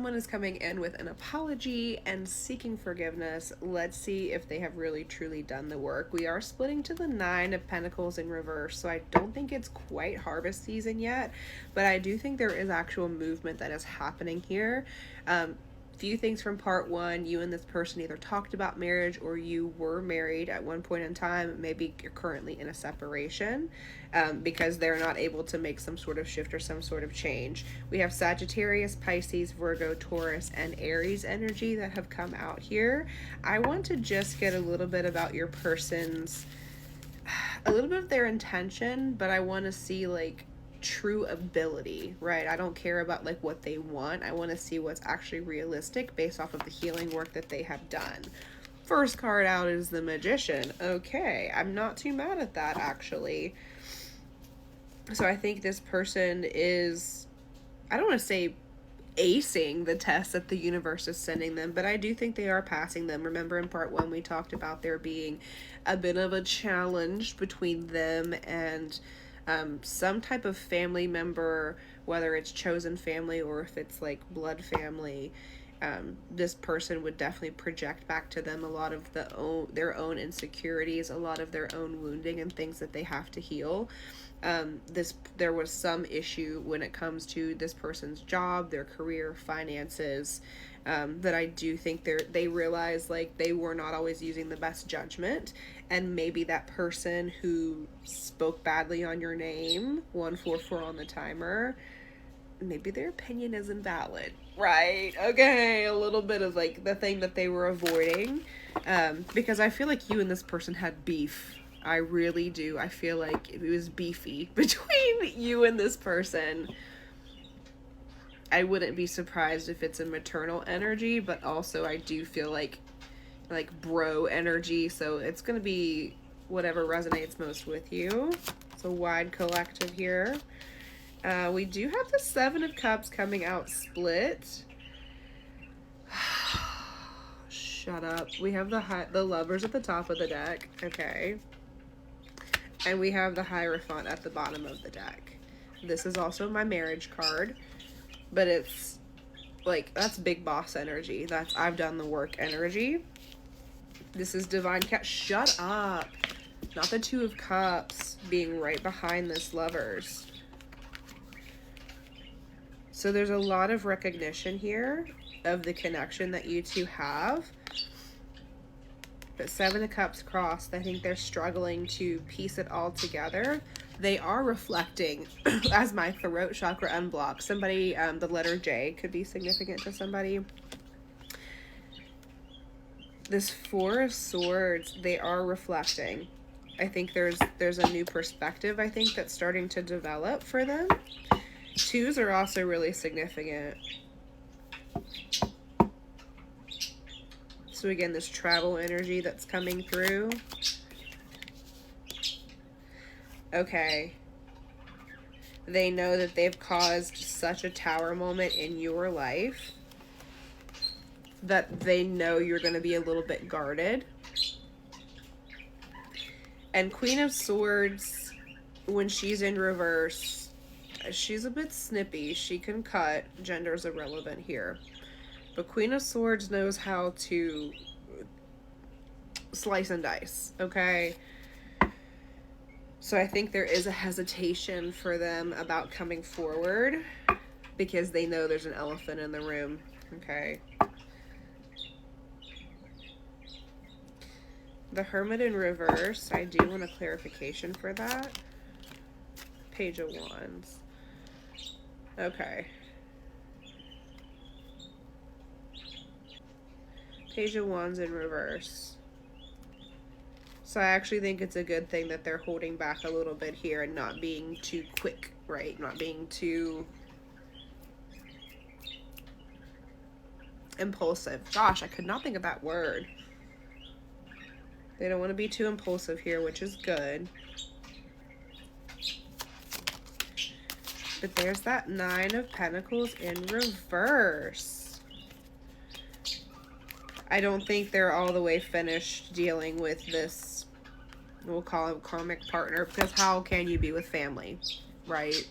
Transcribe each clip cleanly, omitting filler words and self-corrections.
someone is coming in with an apology and seeking forgiveness. Let's see if they have really truly done the work. We are splitting to the Nine of Pentacles in reverse, so I don't think it's quite harvest season yet, but I do think there is actual movement that is happening here. Few things from part one. You and this person either talked about marriage, or you were married at one point in time. Maybe you're currently in a separation because they're not able to make some sort of shift or some sort of change. We have Sagittarius, Pisces, Virgo, Taurus, and Aries energy that have come out here. I want to just get a little bit about your person's, a little bit of their intention, but I want to see like true ability, right? I don't care about like what they want. I want to see what's actually realistic based off of the healing work that they have done. First card out is the Magician. Okay, I'm not too mad at that actually. So I think this person is, I don't want to say acing the tests that the universe is sending them, but I do think they are passing them. Remember in part one we talked about there being a bit of a challenge between them and some type of family member, whether it's chosen family or if it's like blood family. This person would definitely project back to them a lot of their own insecurities, a lot of their own wounding and things that they have to heal. There was some issue when it comes to this person's job, their career, finances, that I do think they realize like they were not always using the best judgment, and maybe that person who spoke badly on your name, 144 on the timer, maybe their opinion isn't valid, right? Okay, a little bit of like the thing that they were avoiding, because I feel like you and this person had beef. I really do. I feel like it was beefy between you and this person. I wouldn't be surprised if it's a maternal energy, but also I do feel like bro energy, so it's gonna be whatever resonates most with you. It's a wide collective here. We do have the Seven of Cups coming out split. Shut up. We have the Lovers at the top of the deck. Okay. And we have the Hierophant at the bottom of the deck. This is also my marriage card, but it's like, that's big boss energy. That's I've done the work energy. This is Divine Cat. Shut up. Not the Two of Cups being right behind this Lovers. So there's a lot of recognition here of the connection that you two have. But Seven of Cups crossed, I think they're struggling to piece it all together. They are reflecting as my throat chakra unblocked. Somebody, the letter J could be significant to somebody. This Four of Swords, they are reflecting. I think there's a new perspective, I think, that's starting to develop for them. Twos are also really significant. So again, this travel energy that's coming through. Okay. They know that they've caused such a tower moment in your life that they know you're going to be a little bit guarded. And Queen of Swords, when she's in reverse, she's a bit snippy. She can cut. Gender's irrelevant here. But Queen of Swords knows how to slice and dice, okay? So I think there is a hesitation for them about coming forward because they know there's an elephant in the room, okay? The Hermit in reverse, I do want a clarification for that. Page of Wands. Okay. Page of Wands in reverse. So I actually think it's a good thing that they're holding back a little bit here and not being too quick, right? Not being too impulsive. Gosh, I could not think of that word. They don't want to be too impulsive here, which is good. But there's that Nine of Pentacles in reverse. I don't think they're all the way finished dealing with this, we'll call him karmic partner, because how can you be with family, right?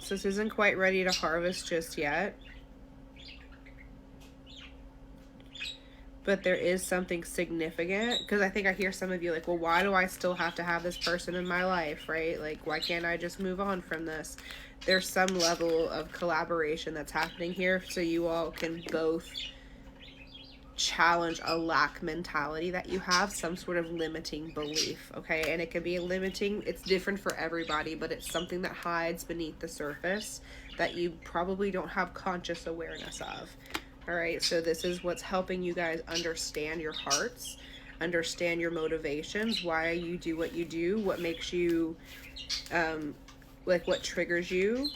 Cups. This isn't quite ready to harvest just yet. But there is something significant, because I think I hear some of you like, well, why do I still have to have this person in my life, right? Like, why can't I just move on from this? There's some level of collaboration that's happening here, so you all can both challenge a lack mentality that you have, some sort of limiting belief, okay? And it can be a limiting, it's different for everybody, but it's something that hides beneath the surface that you probably don't have conscious awareness of. All right, so this is what's helping you guys understand your hearts, understand your motivations, why you do what you do, what makes you, like what triggers you,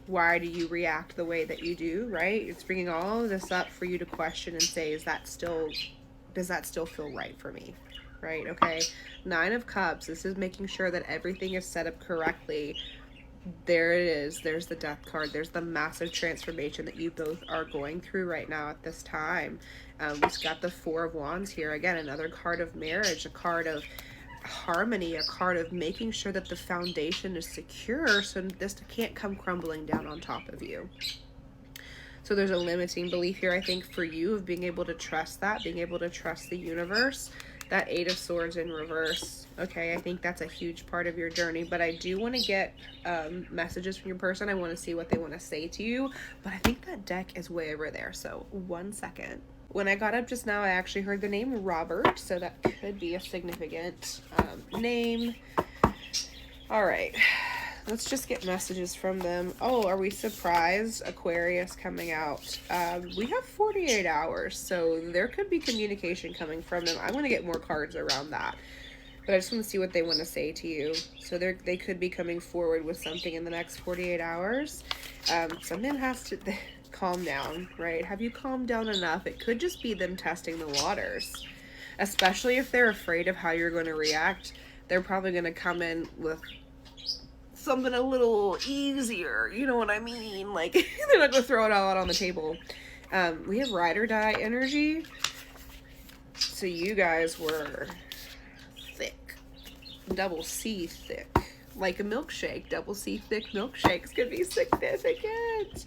why do you react the way that you do, right? It's bringing all of this up for you to question and say, does that still feel right for me, right? Okay, 9 of Cups, this is making sure that everything is set up correctly. There it is. There's the Death card. There's the massive transformation that you both are going through right now at this time. We've got the 4 of Wands here. Again, another card of marriage, a card of harmony, a card of making sure that the foundation is secure so this can't come crumbling down on top of you. So there's a limiting belief here, I think, for you of being able to trust that, being able to trust the universe. That 8 of Swords in reverse. Okay, I think that's a huge part of your journey, but I do want to get messages from your person. I want to see what they want to say to you, but I think that deck is way over there, so 1 second. When I got up just now, I actually heard the name Robert, so that could be a significant name. All right, let's just get messages from them. Oh, are we surprised? Aquarius coming out. We have 48 hours, so there could be communication coming from them. I want to get more cards around that, but I just want to see what they want to say to you. So they could be coming forward with something in the next 48 hours. Something has to calm down, right? Have you calmed down enough? It could just be them testing the waters, especially if they're afraid of how you're going to react. They're probably going to come in with something a little easier, you know what I mean? Like, they're not going to throw it all out on the table. We have ride or die energy. So you guys were thick. Double C thick. Like a milkshake. Double C thick milkshakes could be significant.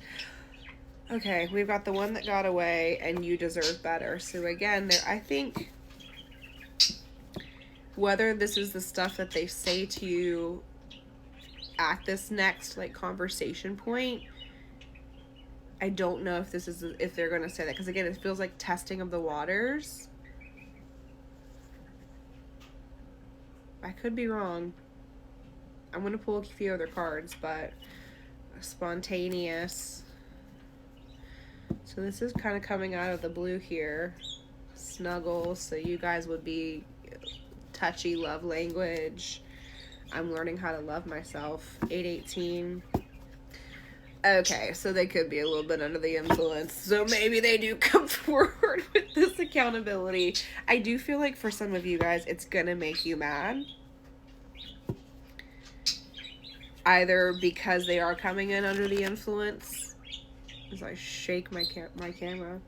Okay, we've got the one that got away, and you deserve better. So again, I think whether this is the stuff that they say to you at this next like conversation point, I don't know if if they're going to say that, because again, it feels like testing of the waters. I could be wrong. I'm going to pull a few other cards, but spontaneous. So this is kind of coming out of the blue here. Snuggle, so you guys would be touchy love language. I'm learning how to love myself. 818. Okay, so they could be a little bit under the influence. So maybe they do come forward with this accountability. I do feel like for some of you guys, it's gonna make you mad. Either because they are coming in under the influence, as I shake my camera,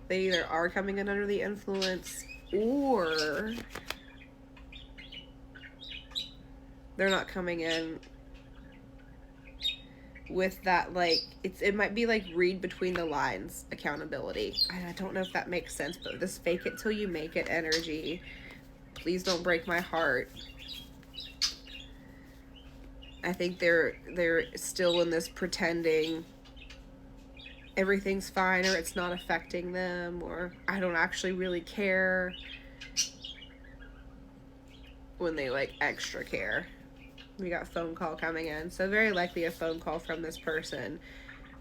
they either are coming in under the influence, or they're not coming in with that, like, it might be like read between the lines accountability. I don't know if that makes sense, but this fake it till you make it energy, please don't break my heart. I think they're still in this pretending everything's fine, or it's not affecting them, or I don't actually really care, when they like extra care. We got phone call coming in, so very likely a phone call from this person.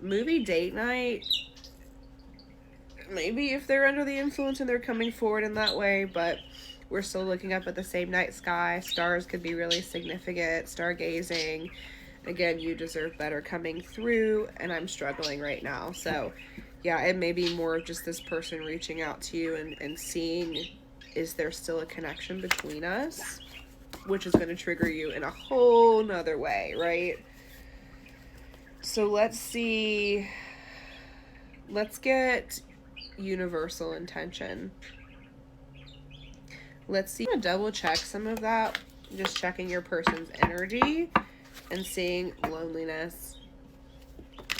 Movie date night, maybe if they're under the influence and they're coming forward in that way, but we're still looking up at the same night sky. Stars could be really significant. Stargazing. Again, you deserve better coming through, and I'm struggling right now. So yeah, it may be more of just this person reaching out to you and seeing, is there still a connection between us, which is going to trigger you in a whole nother way, right? So let's see. Let's get universal intention. Let's see. I'm gonna double check some of that. Just checking your person's energy and seeing loneliness.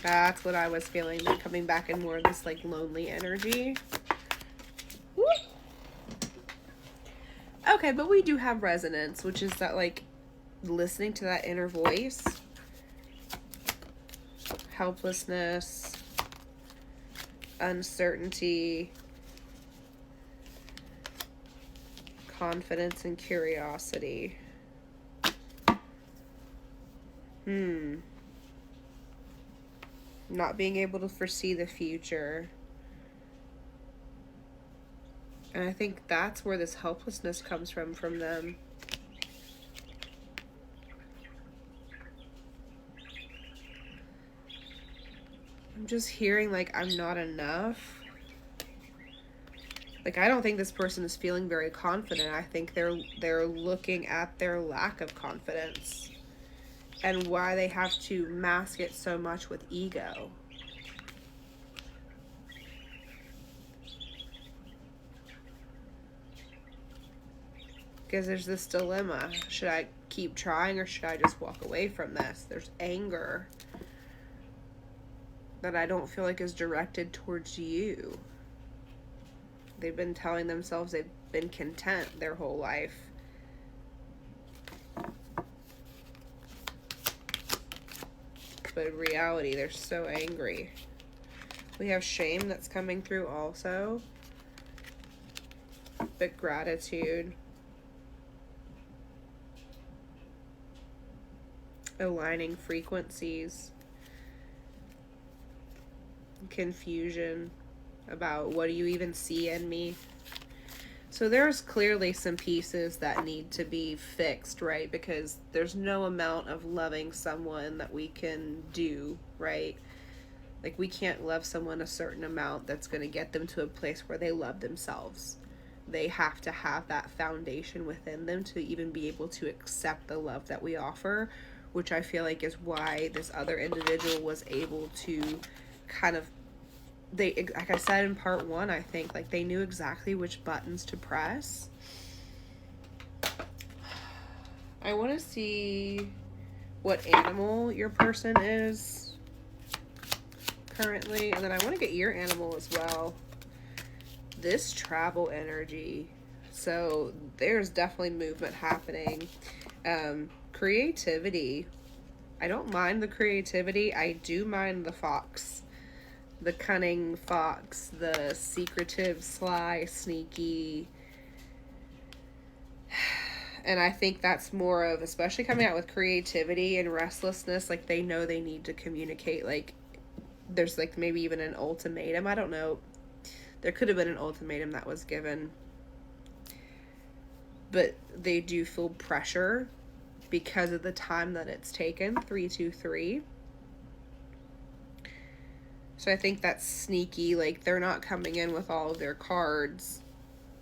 That's what I was feeling. They're coming back in more of this like lonely energy. Woo. Okay, but we do have resonance, which is that like listening to that inner voice, helplessness, uncertainty, confidence, and curiosity. Not being able to foresee the future. And I think that's where this helplessness comes from them. I'm just hearing like I'm not enough. Like I don't think this person is feeling very confident. I think they're looking at their lack of confidence and why they have to mask it so much with ego. Because there's this dilemma. Should I keep trying or should I just walk away from this? There's anger that I don't feel like is directed towards you. They've been telling themselves they've been content their whole life. But in reality, they're so angry. We have shame that's coming through also. But gratitude. Aligning frequencies. Confusion about what do you even see in me. So there's clearly some pieces that need to be fixed, right? Because there's no amount of loving someone that we can do, right? Like we can't love someone a certain amount that's going to get them to a place where they love themselves. They have to have that foundation within them to even be able to accept the love that we offer, which I feel like is why this other individual was able to kind of, they, like I said in part one, I think like they knew exactly which buttons to press. I want to see what animal your person is currently, and then I want to get your animal as well. This travel energy, so there's definitely movement happening. Creativity, I don't mind the creativity. I do mind the fox. The cunning fox, the secretive, sly, sneaky. And I think that's more of, especially coming out with creativity and restlessness, like they know they need to communicate. Like there's like maybe even an ultimatum. I don't know. There could have been an ultimatum that was given. But they do feel pressure because of the time that it's taken. 323. So I think that's sneaky, like they're not coming in with all of their cards.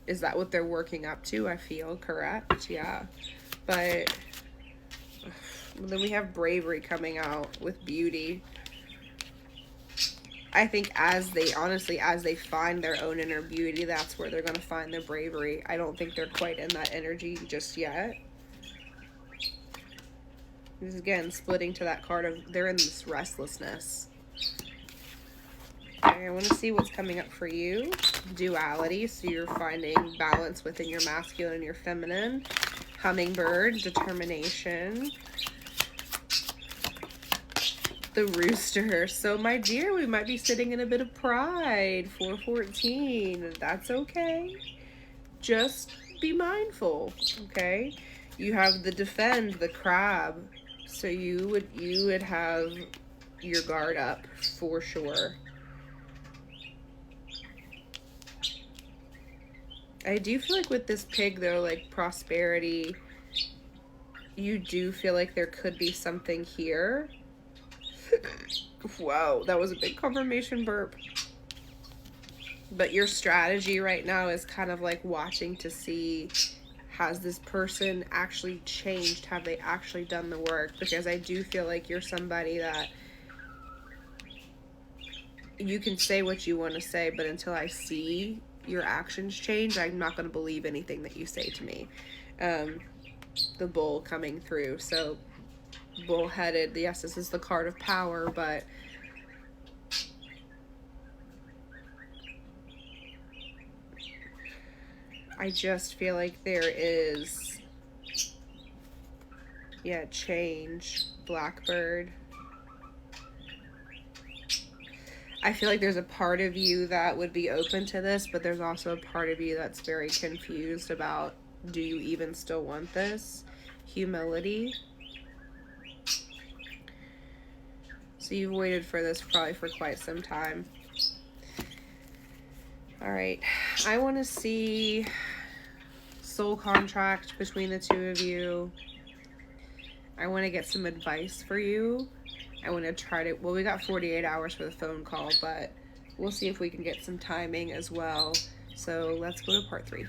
Is that what they're working up to? I feel correct, yeah. But then we have bravery coming out with beauty. I think as they find their own inner beauty, that's where they're going to find their bravery. I don't think they're quite in that energy just yet. This is again splitting to that card of they're in this restlessness. Okay, I want to see what's coming up for you. Duality, so you're finding balance within your masculine and your feminine. Hummingbird, determination. The rooster. So my dear, we might be sitting in a bit of pride. 414. That's okay. Just be mindful, okay? You have the defend, the crab. So you would have your guard up for sure. I do feel like with this pig, though, like prosperity, you do feel like there could be something here. Wow, that was a big confirmation burp. But your strategy right now is kind of like watching to see, has this person actually changed? Have they actually done the work? Because I do feel like you're somebody that you can say what you want to say, but until I see your actions change, I'm not going to believe anything that you say to me. The bull coming through. So bull-headed, yes, this is the card of power, but I just feel like there is, yeah, change, Blackbird. I feel like there's a part of you that would be open to this, but there's also a part of you that's very confused about, do you even still want this? Humility. So you've waited for this probably for quite some time. All right, I want to see soul contract between the two of you. I want to get some advice for you. I want to try to, well, we got 48 hours for the phone call, but we'll see if we can get some timing as well. So let's go to part 3.